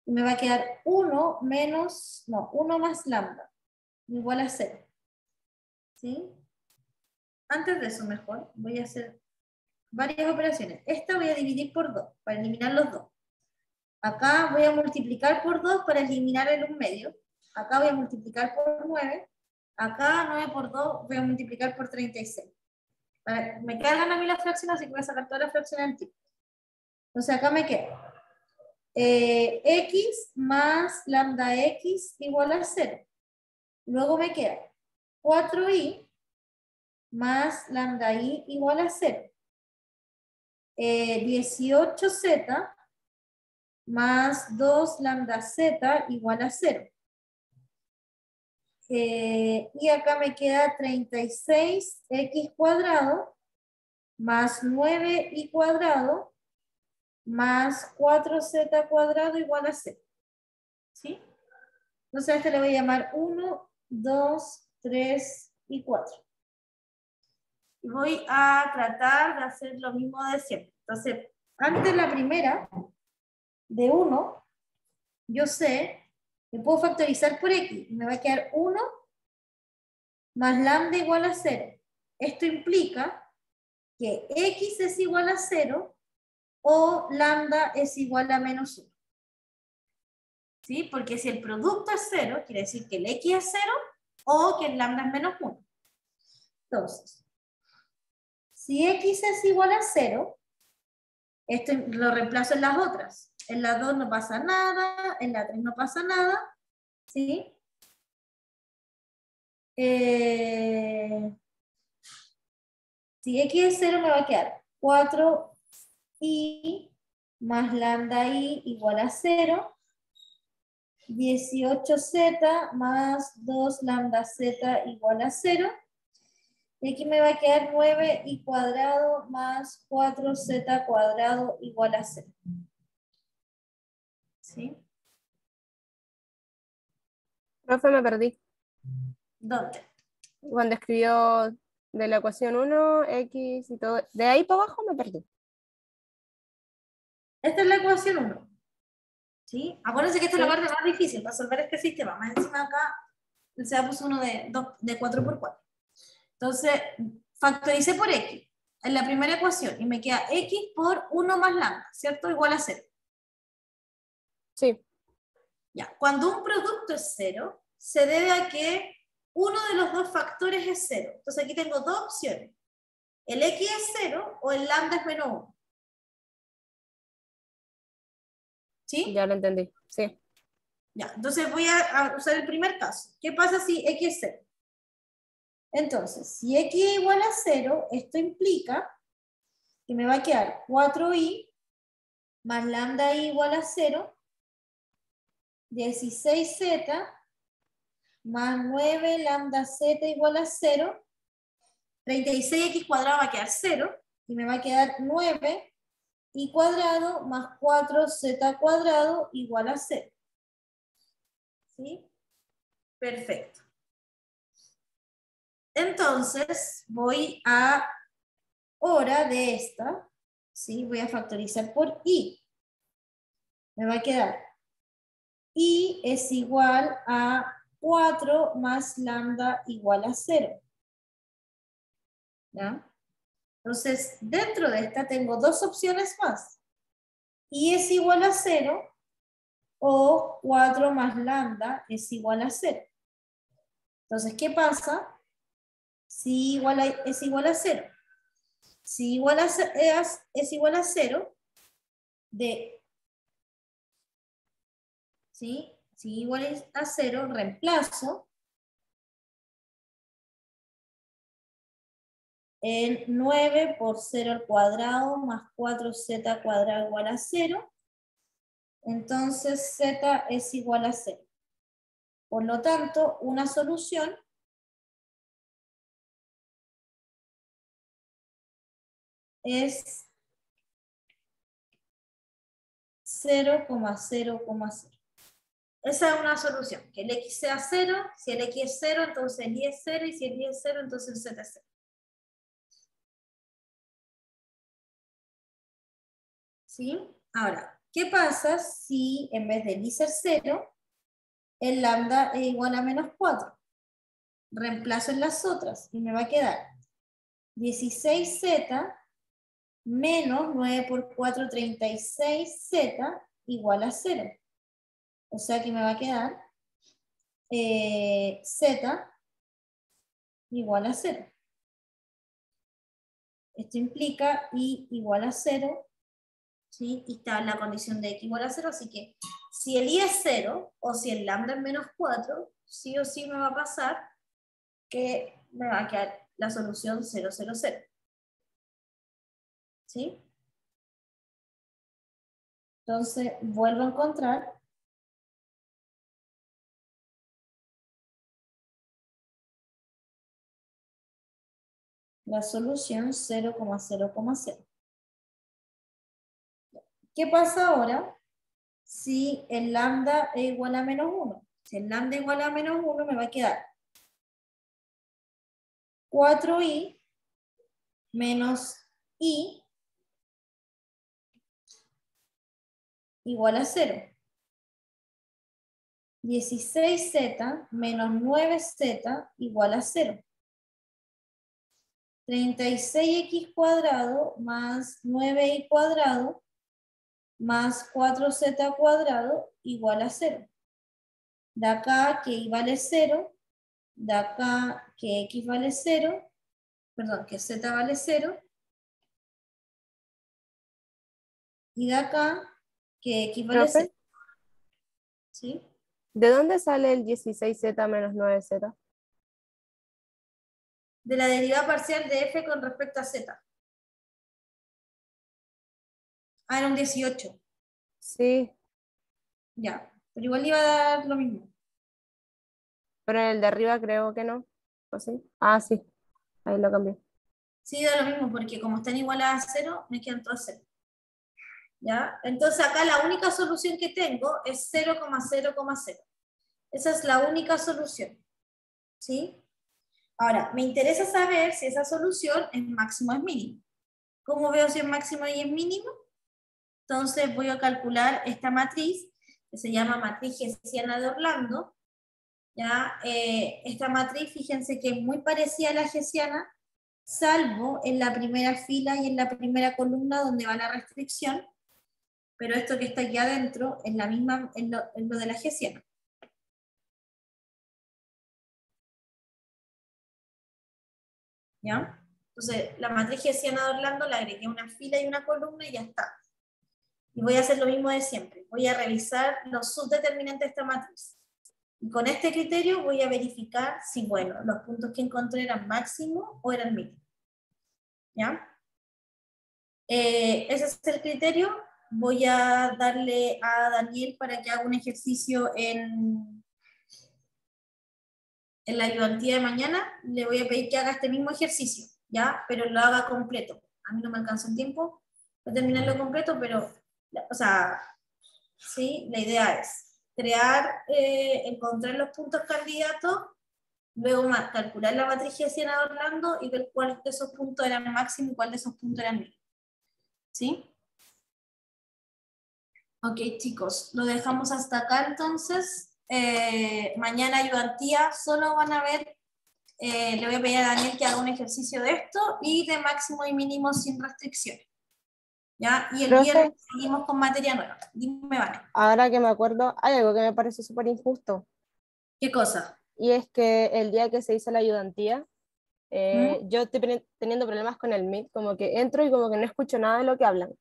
y me va a quedar 1 más lambda, igual a 0. ¿Sí? Antes de eso, mejor, voy a hacer varias operaciones. Esta voy a dividir por 2, para eliminar los 2. Acá voy a multiplicar por 2 para eliminar el 1/2. Acá voy a multiplicar por 9. Acá 9 por 2 voy a multiplicar por 36. Me cargan a mí las fracciones, así que voy a sacar todas las fracciones antiguas. Entonces acá me queda x más lambda x igual a 0. Luego me queda 4i más lambda i igual a 0. 18z más 2 lambda z igual a 0. Y acá me queda 36x cuadrado más 9i cuadrado más 4z cuadrado igual a 0. ¿Sí? Entonces a este le voy a llamar 1, 2, 3 y 4. Y voy a tratar de hacer lo mismo de siempre. Entonces, antes la primera, de 1, yo sé que puedo factorizar por x. Y me va a quedar 1 más lambda igual a 0. Esto implica que x es igual a 0 o lambda es igual a menos 1. ¿Sí? Porque si el producto es 0, quiere decir que el x es 0 o que el lambda es menos 1. Entonces, si x es igual a 0, esto lo reemplazo en las otras. En la 2 no pasa nada, en la 3 no pasa nada, ¿sí? Si x es 0 me va a quedar 4i más lambda i igual a 0, 18z más 2 lambda z igual a 0, y aquí me va a quedar 9i cuadrado más 4z cuadrado igual a 0. ¿Sí? Profe, me perdí. ¿Dónde? Cuando escribió de la ecuación 1, x y todo. De ahí para abajo me perdí. Esta es la ecuación 1. ¿Sí? Acuérdense que esta es la Sí. parte más difícil para resolver este sistema. Más encima acá se puso uno de 4 por 4. Entonces, factoricé por x en la primera ecuación y me queda x por 1 más lambda, ¿cierto? Igual a 0. Sí. Ya. Cuando un producto es 0, se debe a que uno de los dos factores es 0. Entonces aquí tengo dos opciones. El x es 0 o el lambda es menos 1. ¿Sí? Ya lo entendí. Sí. Ya. Entonces voy a usar el primer caso. ¿Qué pasa si x es 0? Entonces, si x es igual a 0, esto implica que me va a quedar 4i más lambda i igual a 0, 16z más 9 lambda z igual a 0, 36x cuadrado va a quedar 0, y me va a quedar 9i cuadrado más 4z cuadrado igual a 0. ¿Sí? Perfecto. Entonces, voy a hora de esta, ¿sí? Voy a factorizar por i. Me va a quedar i es igual a 4 más lambda igual a 0. ¿Ya? Entonces, dentro de esta tengo dos opciones más. I es igual a 0 o 4 más lambda es igual a 0. Entonces, ¿qué pasa si es igual a 0? Si es igual a 0, ¿sí? Si igual a 0, reemplazo el 9 por 0 al cuadrado más 4z cuadrado igual a 0. Entonces z es igual a 0. Por lo tanto, una solución es 0,0,0. Esa es una solución, que el x sea 0, si el x es 0, entonces el y es 0, y si el y es 0, entonces el z es 0. ¿Sí? Ahora, ¿qué pasa si en vez del y ser 0, el lambda es igual a menos 4? Reemplazo en las otras y me va a quedar 16z menos 9 por 4, 36z igual a 0. O sea que me va a quedar z igual a 0. Esto implica i igual a 0, ¿sí? Y está la condición de x igual a 0, así que si el i es 0 o si el lambda es menos 4, sí o sí me va a pasar que me va a quedar la solución 0, 0, 0. ¿Sí? Entonces vuelvo a encontrar la solución 0,0,0. ¿Qué pasa ahora si el lambda es igual a menos 1? Si el lambda es igual a menos 1, me va a quedar 4i menos i igual a 0. 16z menos 9z igual a 0. 36x cuadrado más 9y cuadrado más 4z cuadrado igual a 0. De acá que y vale 0, de acá que x vale 0, perdón, que z vale 0, y de acá que x vale 0. Profe, ¿Sí? ¿de dónde sale el 16z menos 9z? De la derivada parcial de f con respecto a z. Ah, era un 18. Sí, Ya, pero igual iba a dar lo mismo. pero en el de arriba creo que no. ¿O sí? Ah, sí, ahí lo cambié. Sí, da lo mismo, porque como están igualadas a 0, me quedan todas 0. ¿Ya? Entonces acá la única solución que tengo es 0,0,0. Esa es la única solución. ¿Sí? Ahora, me interesa saber si esa solución es máximo o es mínimo. ¿Cómo veo si es máximo y es mínimo? Entonces voy a calcular esta matriz, que se llama matriz hessiana de Orlando. ¿Ya? Esta matriz, fíjense que es muy parecida a la hessiana, salvo en la primera fila y en la primera columna donde va la restricción, pero esto que está aquí adentro es la misma, es lo de la hessiana. ¿Ya? Entonces, la matriz hessiana de Orlando la agregué una fila y una columna y ya está. Y voy a hacer lo mismo de siempre. Voy a revisar los subdeterminantes de esta matriz. Y con este criterio voy a verificar si, bueno, los puntos que encontré eran máximo o eran mínimo. ¿Ya? Ese es el criterio. Voy a darle a Daniel para que haga un ejercicio en la ayudantía de mañana. Le voy a pedir que haga este mismo ejercicio, ¿ya? Pero lo haga completo. A mí no me alcanza el tiempo de terminarlo completo, pero, o sea, sí, la idea es crear, encontrar los puntos candidatos, luego calcular la matriz hessiana de Orlando y ver cuál de esos puntos eran máximo y cuál de esos puntos eran mínimo. ¿Sí? Ok, chicos, lo dejamos hasta acá entonces. Mañana ayudantía, solo van a ver, le voy a pedir a Daniel que haga un ejercicio de esto y de máximo y mínimo sin restricciones. ¿Ya? Y el viernes Profe, seguimos con materia nueva. Dime, Vane. ahora que me acuerdo, hay algo que me parece súper injusto. ¿Qué cosa? Y es que el día que se hizo la ayudantía, ¿Mm? yo estoy teniendo problemas con el Meet, como que entro y como que no escucho nada de lo que hablan.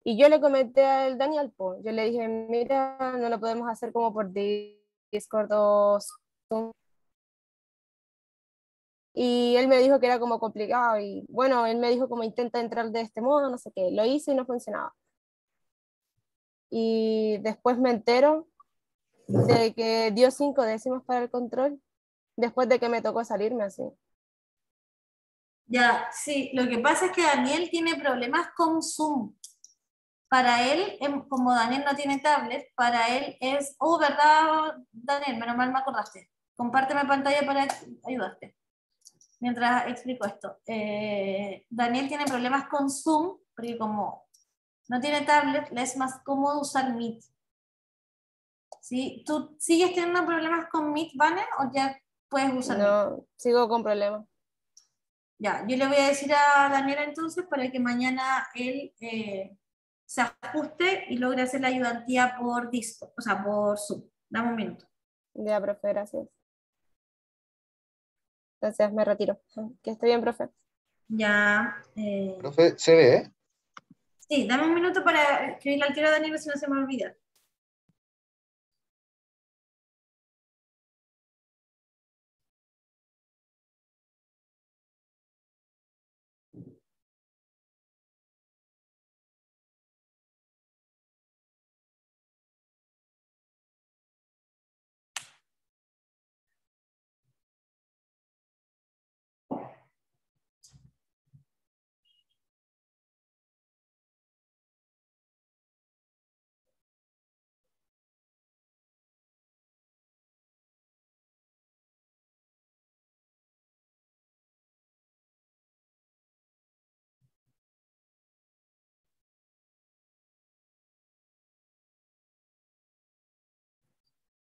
Y yo le comenté al Daniel, po, yo le dije, mira, no lo podemos hacer como por Discord o Zoom. Y él me dijo que era como complicado y bueno, él me dijo como intenta entrar de este modo, no sé qué. Lo hice y no funcionaba. Y después me entero de que dio 5 décimos para el control, después de que me tocó salirme así. Ya, sí, lo que pasa es que Daniel tiene problemas con Zoom. Para él, como Daniel no tiene tablet, para él es... Oh, ¿verdad, Daniel? Menos mal me acordaste. Compárteme pantalla para ayudarte mientras explico esto. Daniel tiene problemas con Zoom, porque como no tiene tablet, le es más cómodo usar Meet. ¿Sí? ¿Tú sigues teniendo problemas con Meet, Vane, o ya puedes usar Meet? No, sigo con problemas. Ya, yo le voy a decir a Daniela entonces para que mañana él se ajuste y logre hacer la ayudantía por Discord, o sea, por Zoom. Dame un minuto. Ya, profe, gracias. Gracias, me retiro. Que esté bien, profe. Ya, Profe, ¿se ve? sí, dame un minuto para escribirle al tiro a Daniela si no se me olvida.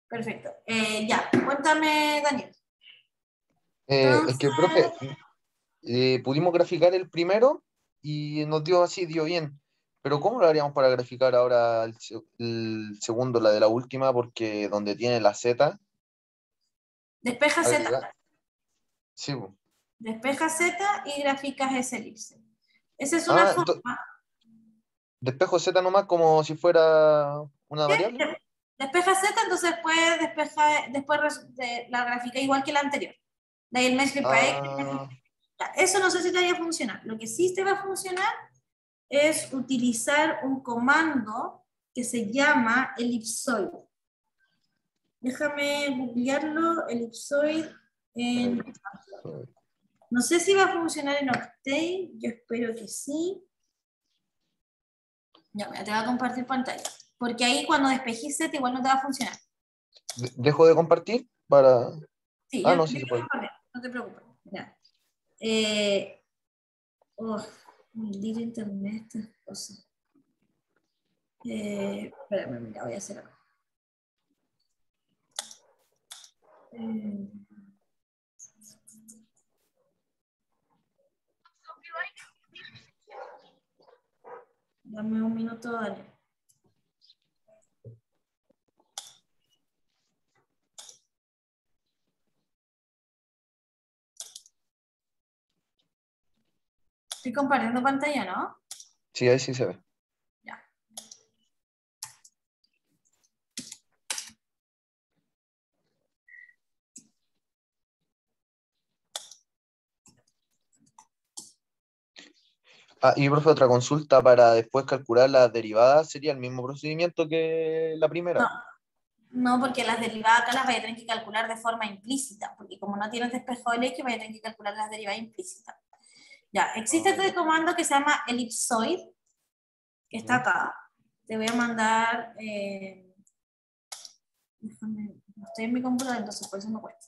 Perfecto. Ya, cuéntame, Daniel. Es que, profe, pudimos graficar el primero y nos dio así, dio bien. Pero ¿cómo lo haríamos para graficar ahora el segundo, la de la última? Porque donde tiene la Z Despeja Z. agregada. Sí, po. Despeja Z y graficas esa elipse. Esa es una Ah, forma. despejo Z nomás como si fuera una ¿Sí? variable. Despeja Z, entonces después la gráfica igual que la anterior. De ahí el mesh para X. Ah, Eso no sé si te vaya a funcionar. Lo que sí te va a funcionar es utilizar un comando que se llama elipsoid. Déjame googlearlo, elipsoid. En... No sé si va a funcionar en Octave, yo espero que sí. Ya, mira, te voy a compartir pantalla. Porque ahí cuando despejes Z igual no te va a funcionar. dejo de compartir para. Sí, Ah, yo no, sí te se voy a puede. compartir, no te preocupes. Ya. Oh, maldito internet, estas cosas. Espérame, mira, voy a hacer algo. Eh, Dame un minuto, Dani. Estoy compartiendo pantalla, ¿no? Sí, ahí sí se ve. Ya. Ah, y profe, otra consulta para después calcular las derivadas, ¿sería el mismo procedimiento que la primera? No, no, porque las derivadas acá las voy a tener que calcular de forma implícita, porque como no tienes despejado el X, voy a tener que calcular las derivadas implícitas. Ya, existe Ah, este ya. comando que se llama elipsoid, que está ¿Mm? acá. Te voy a mandar, déjame, no estoy en mi computadora, entonces por eso no cuesta.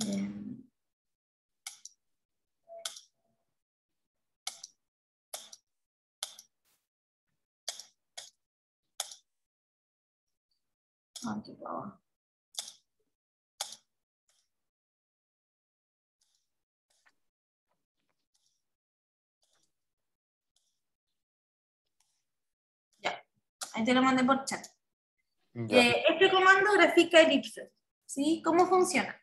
Eh, Aquí va. Ya, ahí te lo mandé por chat. Ya. Este comando grafica elipses, ¿sí? ¿Cómo funciona?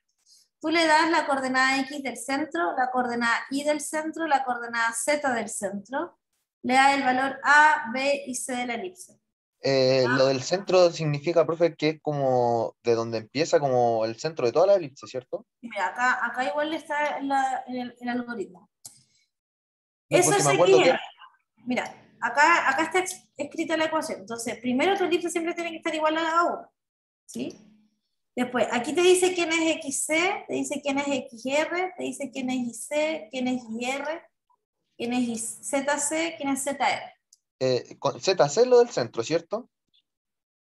Tú le das la coordenada X del centro, la coordenada Y del centro, la coordenada Z del centro, le das el valor A, B y C de la elipse. Lo del centro significa, profe, que es como de donde empieza como el centro de toda la elipse, ¿cierto? Y mira, acá igual está el algoritmo. Sí, Eso porque es me acuerdo que. XY. Mira, acá está escrita la ecuación. Entonces, primero tu elipse siempre tiene que estar igual a la 1. ¿Sí? Después, aquí te dice quién es XC, te dice quién es XR, te dice quién es IC, quién es IR, quién es ZC, quién es ZR. ZC es lo del centro, ¿cierto?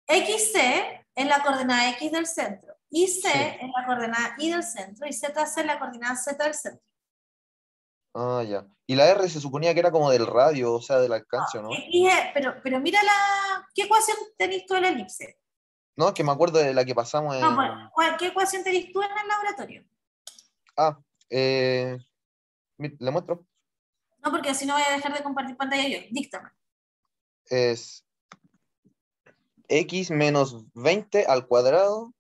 XC es la coordenada X del centro, IC Sí. es la coordenada Y del centro y ZC es la coordenada Z del centro. Ah, ya. Y la R se suponía que era como del radio, o sea, del alcance, ¿o no? Pero mira ¿qué ecuación tenés tú en la elipse? No, que me acuerdo de la que pasamos No, pues, en. ¿qué ecuación tenés tú en el laboratorio? Ah, le muestro. No, porque si no voy a dejar de compartir pantalla yo. Díctame. Es X menos 20 al cuadrado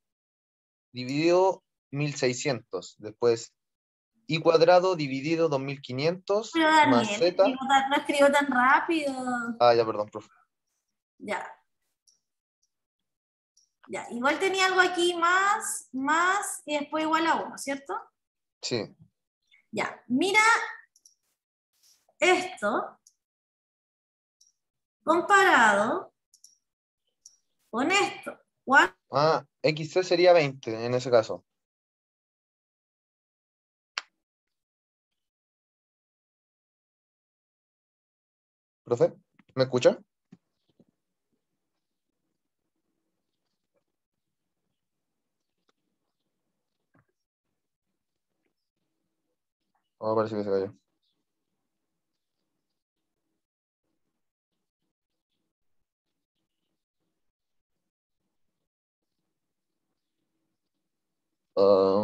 dividido 1600. Después Y cuadrado dividido 2500 Pero más Daniel, Z. no escribo tan rápido. Ah, ya, perdón, profe. Ya, ya. Igual tenía algo aquí más y después igual a 1, ¿cierto? Sí. Ya, mira esto comparado con esto. ¿Cuál? Ah, XC sería 20 en ese caso. ¿Profe? ¿Me escucha? Oh, parece que se cayó. Ah,